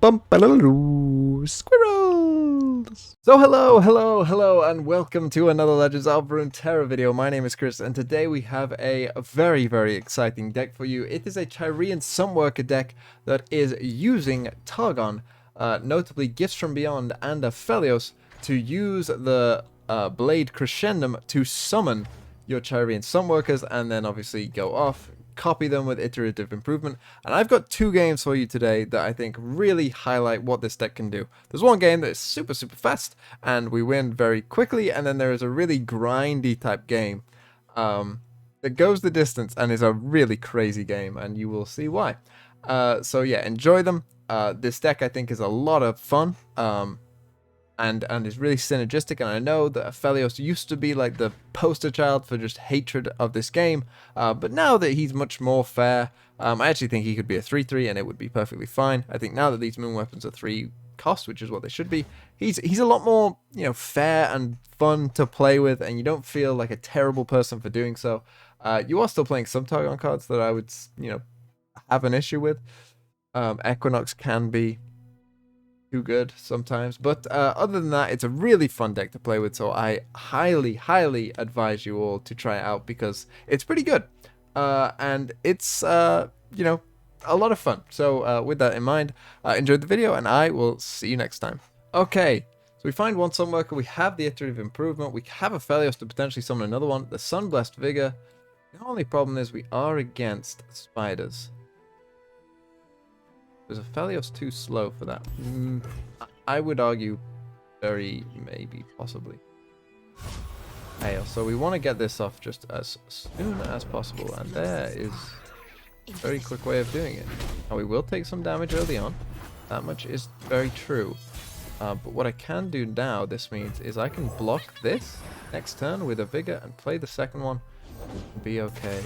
Squirrels! So hello, and welcome to another Legends of Runeterra video. My name is Chris, and today we have a very exciting deck for you. It is a Tyrian Sunworker deck that is using Targon, notably Gifts from Beyond and Aphelios, to use the Blade Crescendum to summon your Tyrian Sunworkers, and then obviously go off, copy them with iterative improvement. And I've got two games for you today that I think really highlight what this deck can do. There's one game that is super fast and we win very quickly, and then there is a really grindy type game that goes the distance and is a really crazy game, and you will see why. So yeah, enjoy them. This deck I think is a lot of fun, and is really synergistic, and I know that Aphelios used to be like the poster child for just hatred of this game, but now that he's much more fair, I actually think he could be a 3/3 and it would be perfectly fine. I think now that these moon weapons are 3 cost, which is what they should be, he's a lot more, you know, fair and fun to play with, and you don't feel like a terrible person for doing so. You are still playing some Targon cards that I would, you know, have an issue with. Equinox can be too good sometimes, but other than that, it's a really fun deck to play with, so I highly advise you all to try it out because it's pretty good, and it's you know, a lot of fun. So with that in mind, enjoy the video and I will see you next time. Okay, so we find one Sunworker, we have the iterative improvement, we have Aphelios to potentially summon another one, the Sunblessed Vigor. The only problem is we are against spiders. Is Aphelios too slow for that? I would argue very maybe, possibly. Hail. So we want to get this off just as soon as possible, and there is a very quick way of doing it. Now we will take some damage early on, that much is very true. But what I can do now, this means, is I can block this next turn with a Vigor and play the second one and be okay.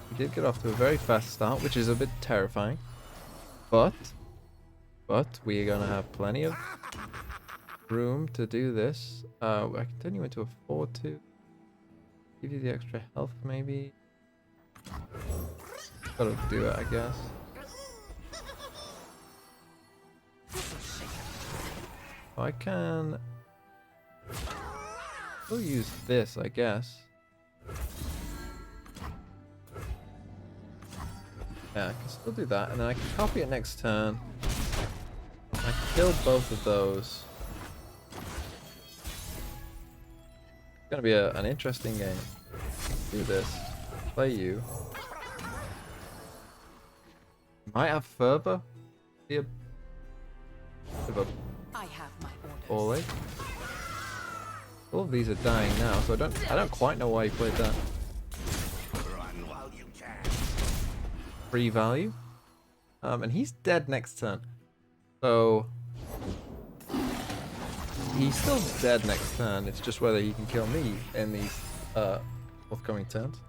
We did get off to a very fast start, which is a bit terrifying, but we are going to have plenty of room to do this. I can turn you into a 4/2, give you the extra health maybe. Gotta do it, I guess. I can still use this, I guess. Yeah, I can still do that, and then I can copy it next turn. I can kill both of those. It's gonna be an interesting game. Do this. Play you. Might have further. Be a bit of a volley. All of these are dying now, so I don't quite know why he played that. Free value, and he's dead next turn, so he's still dead next turn. It's just whether he can kill me in these forthcoming turns.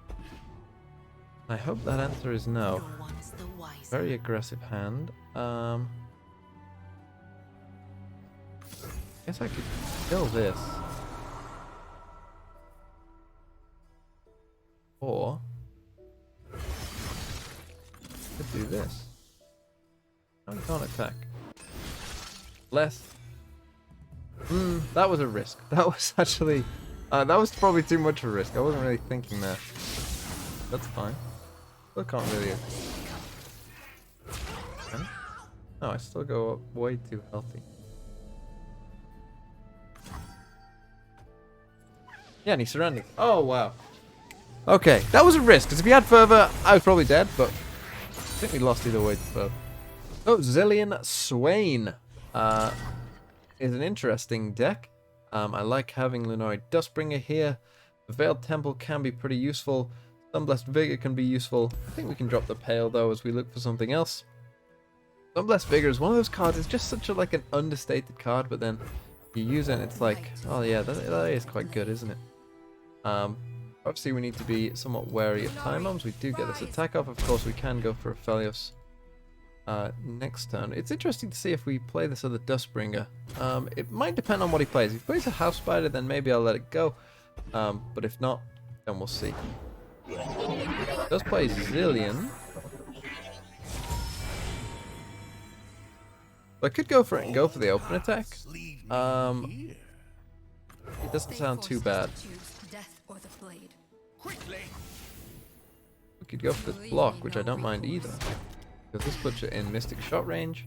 I hope that answer is no. Very aggressive hand. Guess I could kill this, or do this. No, you can't attack. Less. That was a risk. That was actually that was probably too much of a risk. I wasn't really thinking that. That's fine. Still can't really. Okay. No, I still go up way too healthy. Yeah, and he's surrounding. Oh wow. Okay, that was a risk, because if he had further, I was probably dead, but I think we lost either way. So Zillion Swain is an interesting deck. I like having Lunari Dustbringer here. The Veiled Temple can be pretty useful. Sunblessed Vigor can be useful. I think we can drop the Pale though as we look for something else. Sunblessed Vigor is one of those cards. It's just such a like an understated card, but then you use it and it's like, oh yeah, that is quite good, isn't it? Obviously we need to be somewhat wary of time bombs. We do get this attack off. Of course we can go for Aphelios next turn. It's interesting to see if we play this other Dustbringer. It might depend on what he plays. If he plays a House Spider, then maybe I'll let it go. But if not, then we'll see. He does play Zillion. I could go for it and go for the open attack. It doesn't sound too bad. We could go for this block, which I don't mind either, because this puts it in Mystic Shot range.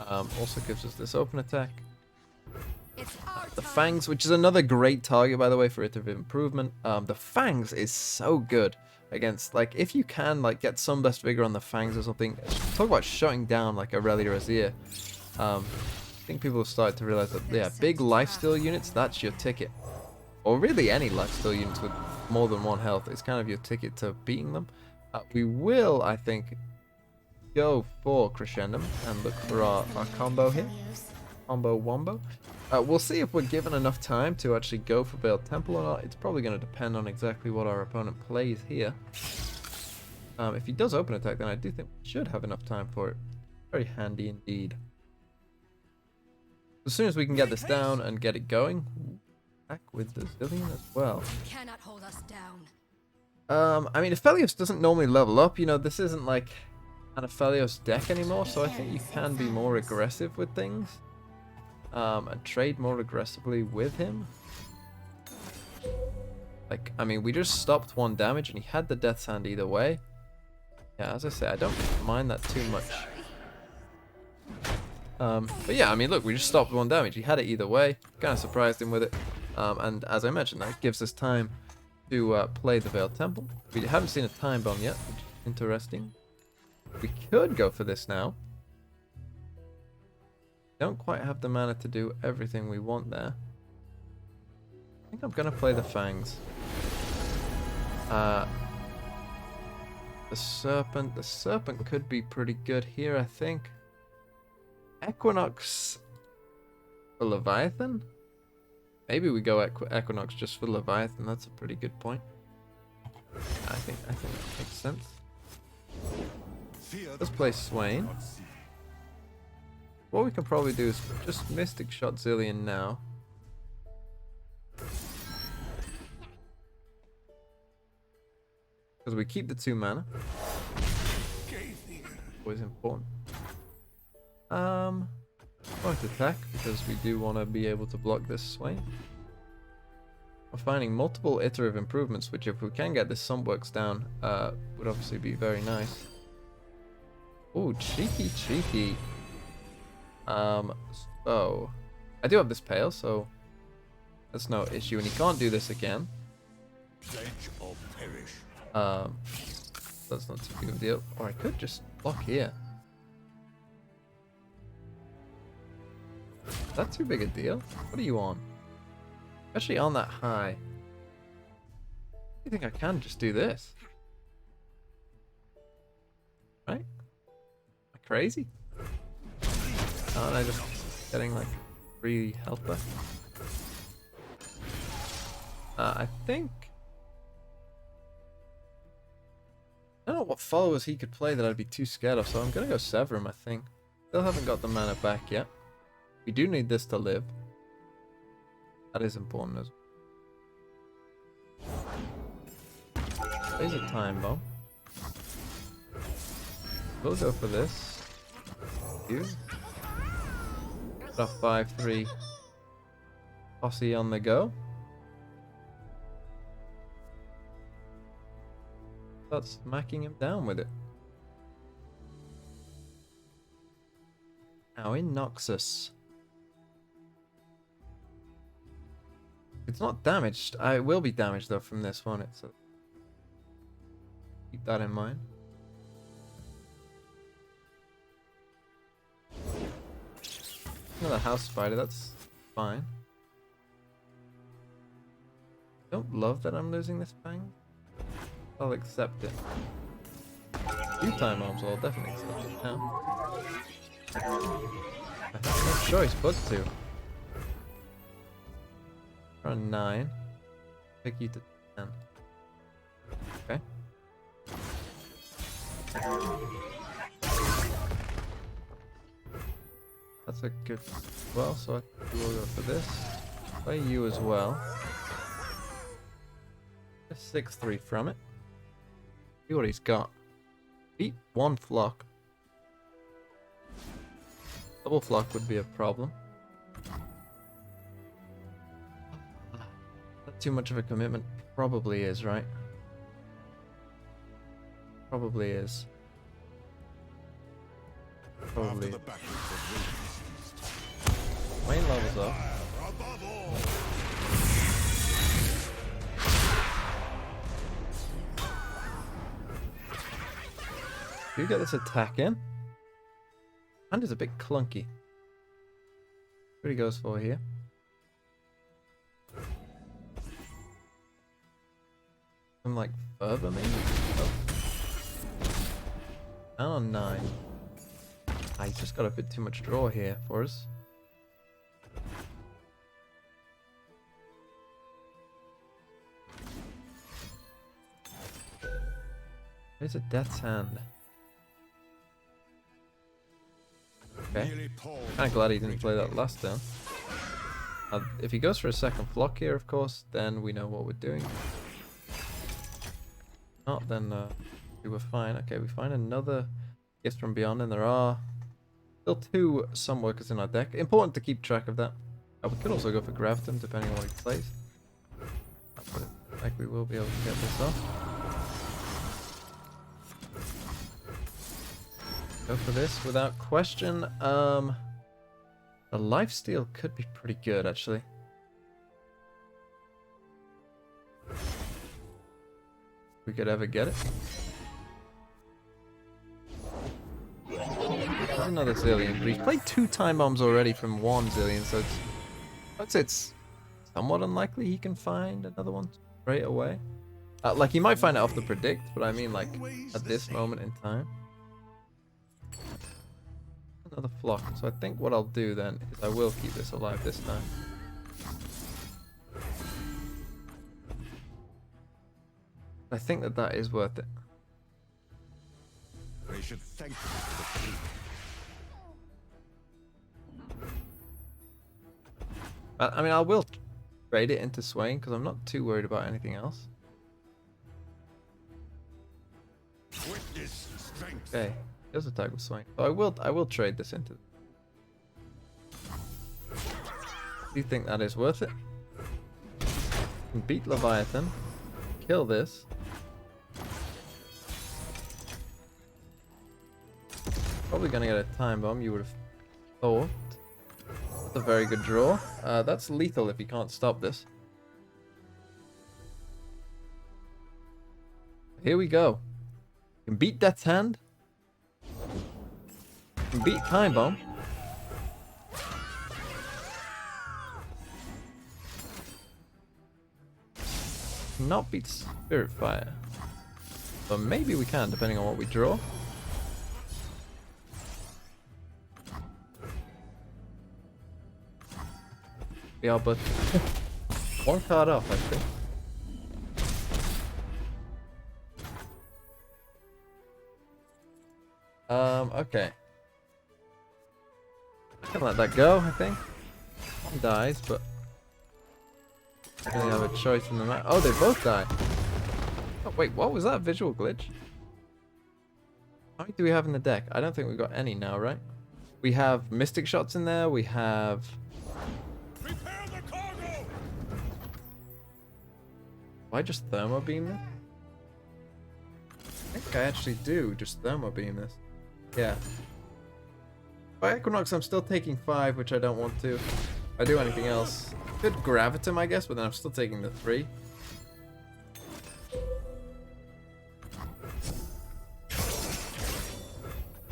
Also gives us this open attack. The Fangs, which is another great target, by the way, for iterative improvement. The Fangs is so good against, like, if you can, like, get some best vigor on the Fangs or something. Talk about shutting down, like, Aurelia Azir. I think people have started to realize that, yeah, big lifesteal units, that's your ticket. Or really any lifesteal units with more than 1 health is kind of your ticket to beating them. We will, I think, go for Crescendum and look for our combo here. Combo Wombo. We'll see if we're given enough time to actually go for Veiled Temple or not. It's probably going to depend on exactly what our opponent plays here. If he does open attack, then I do think we should have enough time for it. Very handy indeed. As soon as we can get this down and get it going, back with the Zillion as well. Cannot hold us down. I mean, Aphelios doesn't normally level up. You know, this isn't like an Aphelios deck anymore, so I think you can be more aggressive with things. And trade more aggressively with him. Like, I mean, we just stopped 1 damage and he had the Death's Hand either way. Yeah, as I say, I don't mind that too much. But yeah, I mean, look, we just stopped 1 damage. He had it either way. Kind of surprised him with it. And as I mentioned, that gives us time to play the Veiled Temple. We haven't seen a Time Bomb yet, which is interesting. We could go for this now. Don't quite have the mana to do everything we want there. I think I'm going to play the Fangs. The Serpent could be pretty good here, I think. Equinox for Leviathan? Maybe we go Equinox just for Leviathan. That's a pretty good point. I think that makes sense. Let's play Swain. What we can probably do is just Mystic Shot Zillion now. Because we keep the 2 mana. Always important. Point attack, because we do want to be able to block this Swain. We're finding multiple iterative improvements, which if we can get this SUMPWORKs down, would obviously be very nice. Oh, cheeky, cheeky. So I do have this Pale, so that's no issue, and he can't do this again. That's not too big of a deal. Or I could just block here. Is that too big a deal? What are you on? Especially on that high. I think I can just do this. Right? Am I crazy? Aren't I just getting like 3 health back? I think... I don't know what followers he could play that I'd be too scared of, so I'm gonna go Sever him, I think. Still haven't got the mana back yet. We do need this to live. That is important as well. There's a Time Bomb. We'll go for this. Got a 5-3 posse on the go. Start smacking him down with it. Now in Noxus. It's not damaged. I will be damaged though from this one. It's keep that in mind. Another House Spider, that's fine. Don't love that I'm losing this Fang. I'll accept it. 2 Time Bombs, I'll definitely accept it now. I have no choice but to. Run 9. Take you to 10. Okay. That's a good well, so I will go for this. Play you as well. 6-3 from it. See what he's got. Beat 1 flock. Double flock would be a problem. Not too much of a commitment. Probably is, right? Probably is. Probably. Wayne levels up. Do you get this attack in? And it's a bit clunky. What he goes for here? I'm like further maybe? Oh. Down on 9. He's just got a bit too much draw here for us. There's a Death's Hand. Okay. Kinda glad he didn't play that last turn. If he goes for a second flock here, of course, then we know what we're doing. Not, then we were fine. Okay, we find another Gift from Beyond, and there are still 2 Sun Workers in our deck. Important to keep track of that. We could also go for Gravitum, depending on what he plays. But I think we will be able to get this off. Go for this without question. The lifesteal could be pretty good, actually. We could ever get it. There's another Zillion, but he's played 2 time bombs already from 1 Zillion, so I'd say it's somewhat unlikely he can find another one straight away. Like, he might find it off the predict, but I mean, like, at this moment in time. Another flock, so I think what I'll do then is I will keep this alive this time. I think that is worth it. They should thank you for the I mean, I will trade it into Swain because I'm not too worried about anything else. witness strength. Okay, he does attack with Swain, so I will trade this into. Do you think that is worth it? Can beat Leviathan, kill this. Probably gonna get a time bomb, you would have thought. That's a very good draw. That's lethal if you can't stop this. Here we go. You can beat Death's Hand. You can beat Time Bomb. Not beat Spirit Fire. But maybe we can, depending on what we draw. We are but 1 card off, I think. Okay. I can let that go, I think. One dies, but I don't really have a choice in the match. Oh, they both die. Oh, wait, what was that visual glitch? How many do we have in the deck? I don't think we've got any now, right? We have Mystic Shots in there, we have... Prepare the cargo. Why just Thermo Beam this? I think I actually do just Thermo Beam this. Yeah. By Equinox, I'm still taking 5, which I don't want to. If I do anything else, could Gravitum, I guess, but then I'm still taking the 3.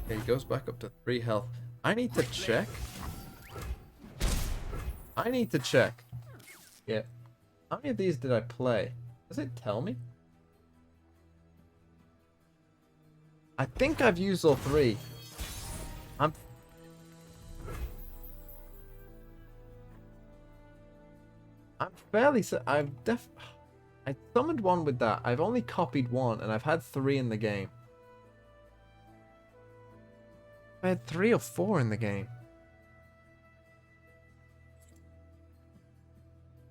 Okay, he goes back up to 3 health. I need to check. Yeah. How many of these did I play? Does it tell me? I think I've used all 3. I'm fairly I summoned 1 with that. I've only copied 1 and I've had 3 in the game. I had 3 or 4 in the game.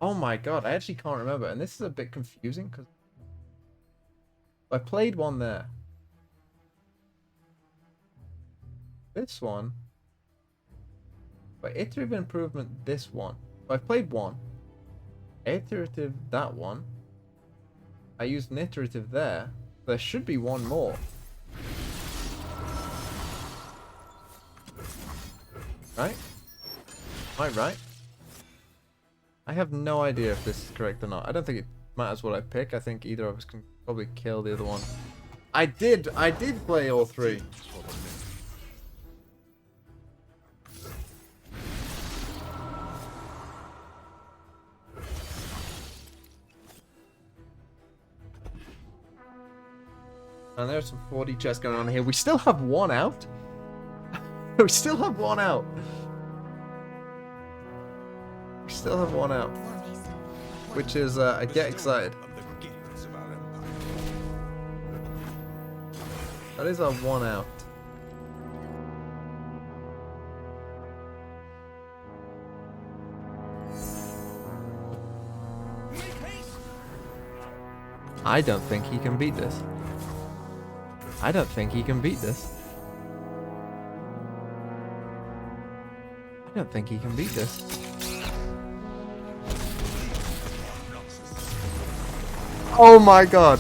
Oh my god, I actually can't remember, and this is a bit confusing because I played 1 there. This one, But iterative improvement, this one. So I've played one. Iterative, that one. I used an iterative there. There should be one more. Right? Am I right? I have no idea if this is correct or not. I don't think it matters what I pick. I think either of us can probably kill the other one. I did play all three. And there's some 40 chests going on here. We still have one out. We still have one out. We still have one out. Which is, I get excited. That is our one out. I don't think he can beat this. I don't think he can beat this. I don't think he can beat this. Oh my god.